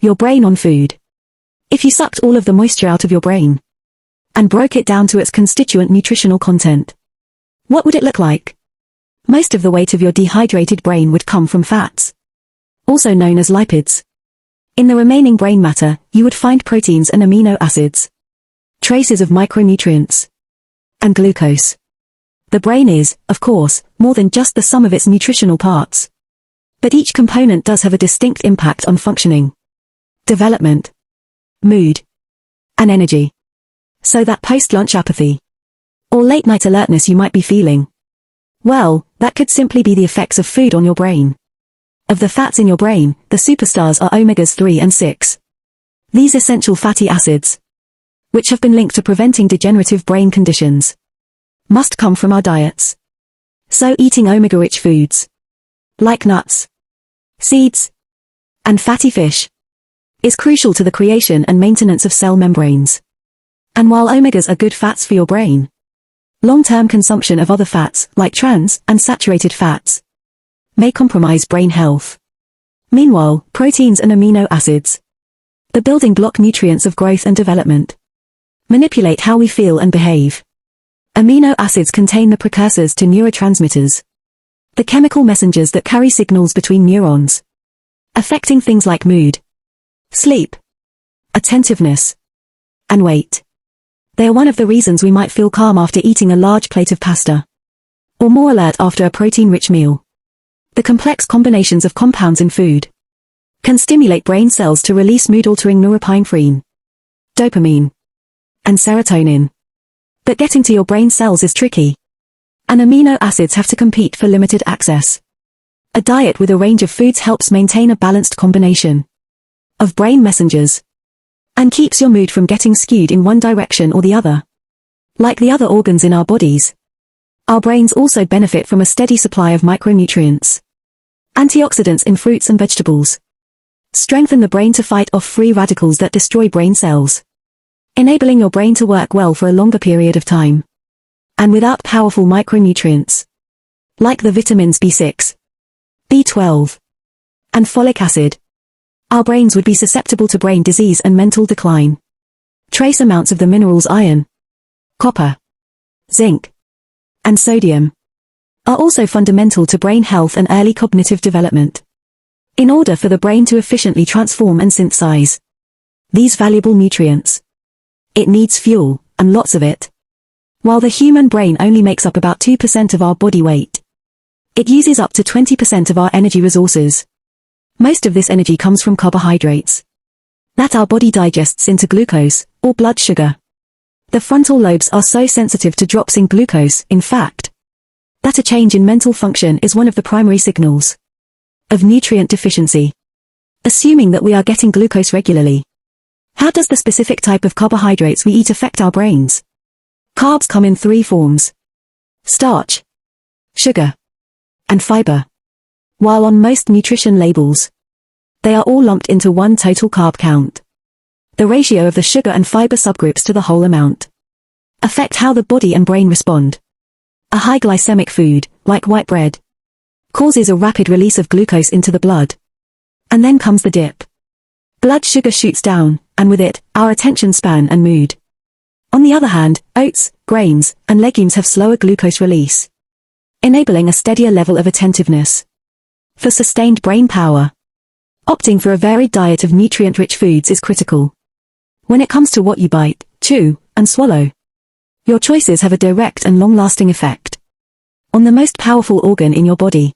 Your brain on food. If you sucked all of the moisture out of your brain and broke it down to its constituent nutritional content, what would it look like? Most of the weight of your dehydrated brain would come from fats, also known as lipids. In the remaining brain matter, you would find proteins and amino acids, traces of micronutrients, and glucose. The brain is, of course, more than just the sum of its nutritional parts. But each component does have a distinct impact on functioning, development, mood, and energy. So that post-lunch apathy, or late-night alertness you might be feeling, well, that could simply be the effects of food on your brain. Of the fats in your brain, the superstars are omegas 3 and 6. These essential fatty acids, which have been linked to preventing degenerative brain conditions, must come from our diets. So eating omega-rich foods, like nuts, seeds, and fatty fish, is crucial to the creation and maintenance of cell membranes. And while omegas are good fats for your brain, long-term consumption of other fats, like trans and saturated fats, may compromise brain health. Meanwhile, proteins and amino acids, the building block nutrients of growth and development, manipulate how we feel and behave. Amino acids contain the precursors to neurotransmitters, the chemical messengers that carry signals between neurons, affecting things like mood, sleep, attentiveness, and weight. They are one of the reasons we might feel calm after eating a large plate of pasta, or more alert after a protein-rich meal. The complex combinations of compounds in food can stimulate brain cells to release mood-altering norepinephrine, dopamine, and serotonin. But getting to your brain cells is tricky, and amino acids have to compete for limited access. A diet with a range of foods helps maintain a balanced combination of brain messengers, and keeps your mood from getting skewed in one direction or the other. Like the other organs in our bodies, our brains also benefit from a steady supply of micronutrients. Antioxidants in fruits and vegetables strengthen the brain to fight off free radicals that destroy brain cells, enabling your brain to work well for a longer period of time. And without powerful micronutrients, like the vitamins B6, B12, and folic acid, our brains would be susceptible to brain disease and mental decline. Trace amounts of the minerals iron, copper, zinc, and sodium are also fundamental to brain health and early cognitive development. In order for the brain to efficiently transform and synthesize these valuable nutrients, it needs fuel, and lots of it. While the human brain only makes up about 2% of our body weight, it uses up to 20% of our energy resources. Most of this energy comes from carbohydrates that our body digests into glucose, or blood sugar. The frontal lobes are so sensitive to drops in glucose, in fact, that a change in mental function is one of the primary signals of nutrient deficiency. Assuming that we are getting glucose regularly, how does the specific type of carbohydrates we eat affect our brains? Carbs come in 3 forms: starch, sugar, and fiber. While on most nutrition labels, they are all lumped into one total carb count. The ratio of the sugar and fiber subgroups to the whole amount affect how the body and brain respond. A high glycemic food, like white bread, causes a rapid release of glucose into the blood. And then comes the dip. Blood sugar shoots down, and with it, our attention span and mood. On the other hand, oats, grains, and legumes have slower glucose release, enabling a steadier level of attentiveness. For sustained brain power, opting for a varied diet of nutrient-rich foods is critical. When it comes to what you bite, chew, and swallow, your choices have a direct and long-lasting effect on the most powerful organ in your body.